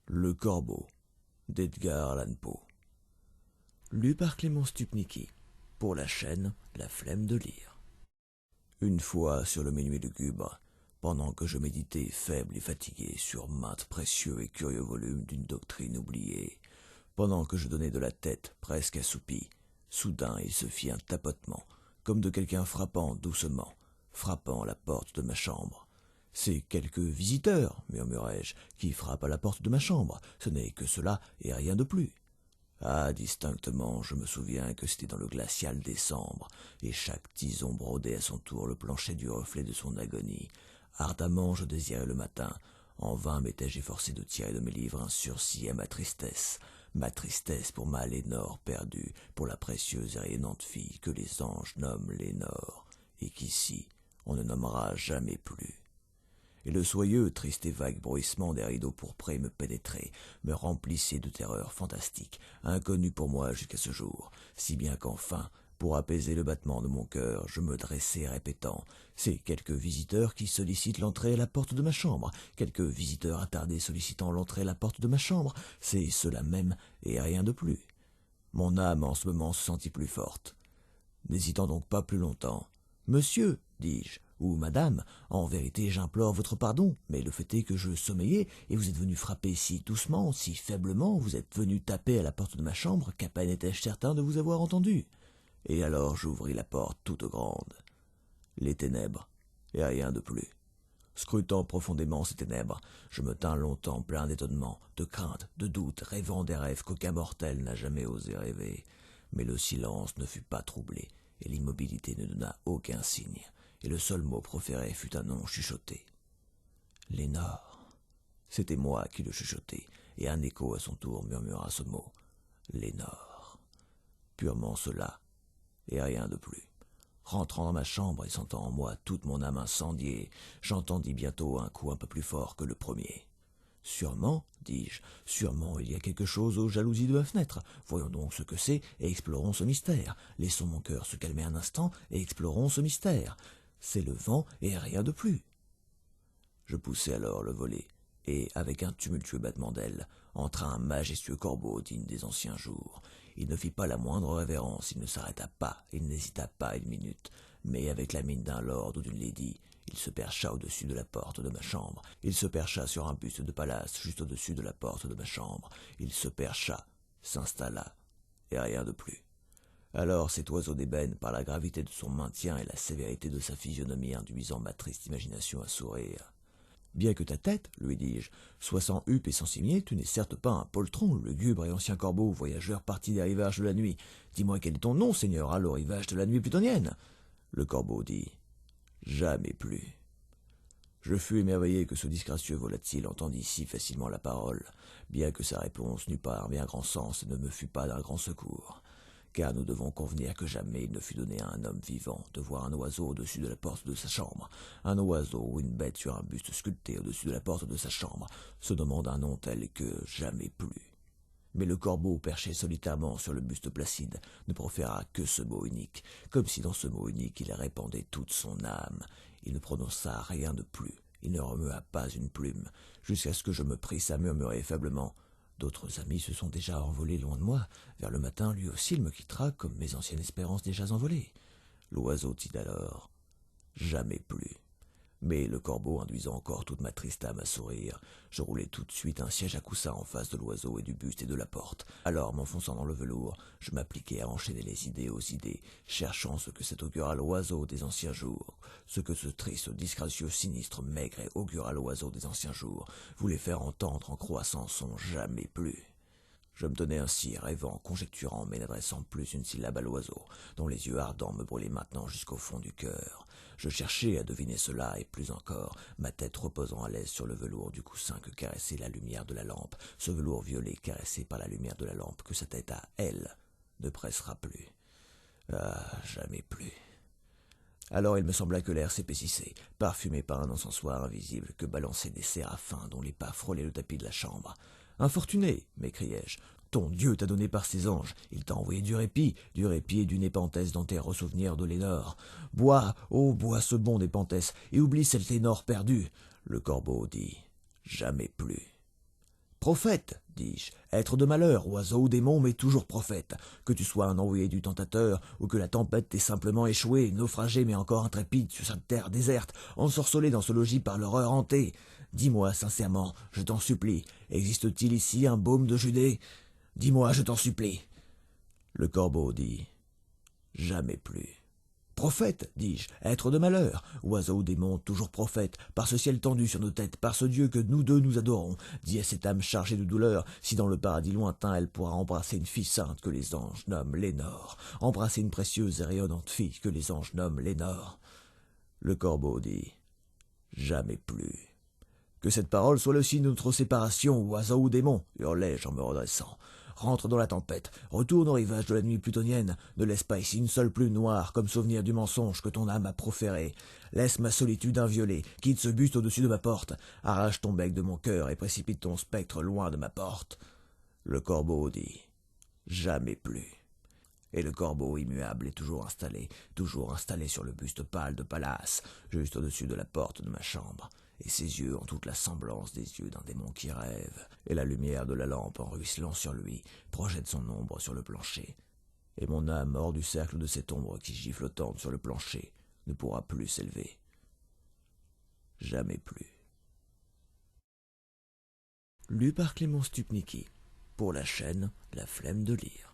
Le Corbeau d'Edgar Allan Poe. Lu par Clément Stupnicki, pour la chaîne La Flemme de lire. Une fois sur le minuit lugubre, pendant que je méditais faible et fatigué sur maintes précieux et curieux volumes d'une doctrine oubliée, pendant que je donnais de la tête presque assoupie, soudain il se fit un tapotement, comme de quelqu'un frappant doucement, frappant à la porte de ma chambre. C'est quelques visiteurs, murmurai-je, qui frappent à la porte de ma chambre. Ce n'est que cela et rien de plus. Ah, distinctement, je me souviens que c'était dans le glacial décembre, et chaque tison brodait à son tour le plancher du reflet de son agonie. Ardemment je désirais le matin. En vain m'étais-je efforcé de tirer de mes livres un sursis à ma tristesse pour ma Lénore perdue, pour la précieuse et rayonnante fille que les anges nomment Lénore, et qu'ici on ne nommera jamais plus. Et le soyeux, triste et vague bruissement des rideaux pourprés me pénétrait, me remplissait de terreurs fantastiques, inconnues pour moi jusqu'à ce jour, si bien qu'enfin, pour apaiser le battement de mon cœur, je me dressai répétant « C'est quelques visiteurs qui sollicitent l'entrée à la porte de ma chambre, quelques visiteurs attardés sollicitant l'entrée à la porte de ma chambre, c'est cela même et rien de plus. » Mon âme en ce moment se sentit plus forte. N'hésitant donc pas plus longtemps, « Monsieur, dis-je, ou madame, en vérité j'implore votre pardon, mais le fait est que je sommeillais, et vous êtes venu frapper si doucement, si faiblement, vous êtes venu taper à la porte de ma chambre, qu'à peine étais-je certain de vous avoir entendu. » Et alors j'ouvris la porte toute grande. Les ténèbres, et rien de plus. Scrutant profondément ces ténèbres, je me tins longtemps plein d'étonnement, de crainte, de doute, rêvant des rêves qu'aucun mortel n'a jamais osé rêver. Mais le silence ne fut pas troublé, et l'immobilité ne donna aucun signe, et le seul mot proféré fut un nom chuchoté. Lénore. C'était moi qui le chuchotai, et un écho à son tour murmura ce mot. Lénore. Purement cela, et rien de plus. Rentrant dans ma chambre et sentant en moi toute mon âme incendiée, j'entendis bientôt un coup un peu plus fort que le premier. Sûrement, dis-je, sûrement il y a quelque chose aux jalousies de ma fenêtre. Voyons donc ce que c'est et explorons ce mystère. Laissons mon cœur se calmer un instant et explorons ce mystère. C'est le vent et rien de plus. Je poussai alors le volet, et, avec un tumultueux battement d'ailes, entra un majestueux corbeau digne des anciens jours. Il ne fit pas la moindre révérence, il ne s'arrêta pas, il n'hésita pas une minute, mais avec la mine d'un lord ou d'une lady, il se percha au-dessus de la porte de ma chambre. Il se percha sur un buste de Pallas juste au-dessus de la porte de ma chambre. Il se percha, s'installa, et rien de plus. Alors cet oiseau d'ébène, par la gravité de son maintien et la sévérité de sa physionomie induisant ma triste imagination à sourire. Bien que ta tête, lui dis-je, soit sans huppe et sans cimier, tu n'es certes pas un poltron, lugubre et ancien corbeau, voyageur parti des rivages de la nuit. Dis-moi quel est ton nom, Seigneur, à l'au rivage de la nuit plutonienne. Le corbeau dit « Jamais plus ». Je fus émerveillé que ce disgracieux volatile entendît si facilement la parole, bien que sa réponse n'eût pas un bien grand sens et ne me fût pas d'un grand secours. Car nous devons convenir que jamais il ne fut donné à un homme vivant de voir un oiseau au-dessus de la porte de sa chambre, un oiseau ou une bête sur un buste sculpté au-dessus de la porte de sa chambre, se nommant d'un nom tel que jamais plus. Mais le corbeau, perché solitairement sur le buste placide, ne proféra que ce mot unique, comme si dans ce mot unique il répandait toute son âme. Il ne prononça rien de plus, il ne remua pas une plume, jusqu'à ce que je me prisse à murmurer faiblement « D'autres amis se sont déjà envolés loin de moi. Vers le matin, lui aussi, il me quittera, comme mes anciennes espérances déjà envolées. » L'oiseau dit alors « Jamais plus ». Mais le corbeau induisant encore toute ma triste âme à sourire, je roulai tout de suite un siège à coussins en face de l'oiseau et du buste et de la porte. Alors, m'enfonçant dans le velours, je m'appliquai à enchaîner les idées aux idées, cherchant ce que cet augural oiseau des anciens jours, ce que ce triste, disgracieux, sinistre, maigre et augural oiseau des anciens jours voulait faire entendre en croissant son jamais plus. Je me tenais ainsi, rêvant, conjecturant, mais n'adressant plus une syllabe à l'oiseau, dont les yeux ardents me brûlaient maintenant jusqu'au fond du cœur. Je cherchais à deviner cela, et plus encore, ma tête reposant à l'aise sur le velours du coussin que caressait la lumière de la lampe, ce velours violet caressé par la lumière de la lampe que sa tête à elle ne pressera plus. Ah, jamais plus. Alors il me sembla que l'air s'épaississait, parfumé par un encensoir invisible que balançaient des séraphins dont les pas frôlaient le tapis de la chambre. « Infortuné !» m'écriai-je. « Ton Dieu t'a donné par ses anges, il t'a envoyé du répit et du népenthes dans tes ressouvenirs de Lénore. Bois, oh bois ce bon népenthes, et oublie cette Lénore perdue. » Le corbeau dit « Jamais plus ». Prophète, dis-je, être de malheur, oiseau ou démon, mais toujours prophète. Que tu sois un envoyé du tentateur, ou que la tempête t'ait simplement échoué, naufragé mais encore intrépide sur cette terre déserte, ensorcelé dans ce logis par l'horreur hantée. Dis-moi sincèrement, je t'en supplie, existe-t-il ici un baume de Judée? Dis-moi, je t'en supplie. Le corbeau dit, jamais plus. Prophète, dis-je, être de malheur, oiseau ou démon, toujours prophète, par ce ciel tendu sur nos têtes, par ce Dieu que nous deux nous adorons, dis à cette âme chargée de douleur, si dans le paradis lointain elle pourra embrasser une fille sainte que les anges nomment Lénore, embrasser une précieuse et rayonnante fille que les anges nomment Lénore. Le corbeau dit, jamais plus. Que cette parole soit le signe de notre séparation, oiseau ou démon, hurlai-je en me redressant. Rentre dans la tempête, retourne au rivage de la nuit plutonienne, ne laisse pas ici une seule plume noire comme souvenir du mensonge que ton âme a proféré. Laisse ma solitude inviolée, quitte ce buste au-dessus de ma porte, arrache ton bec de mon cœur et précipite ton spectre loin de ma porte. Le corbeau dit, jamais plus. Et le corbeau immuable est toujours installé sur le buste pâle de Pallas, juste au-dessus de la porte de ma chambre, et ses yeux ont toute la semblance des yeux d'un démon qui rêve, et la lumière de la lampe en ruisselant sur lui projette son ombre sur le plancher, et mon âme hors du cercle de cette ombre qui gît flottante sur le plancher ne pourra plus s'élever. Jamais plus. Lu par Clément Stupniki, pour la chaîne La Flemme de Lire.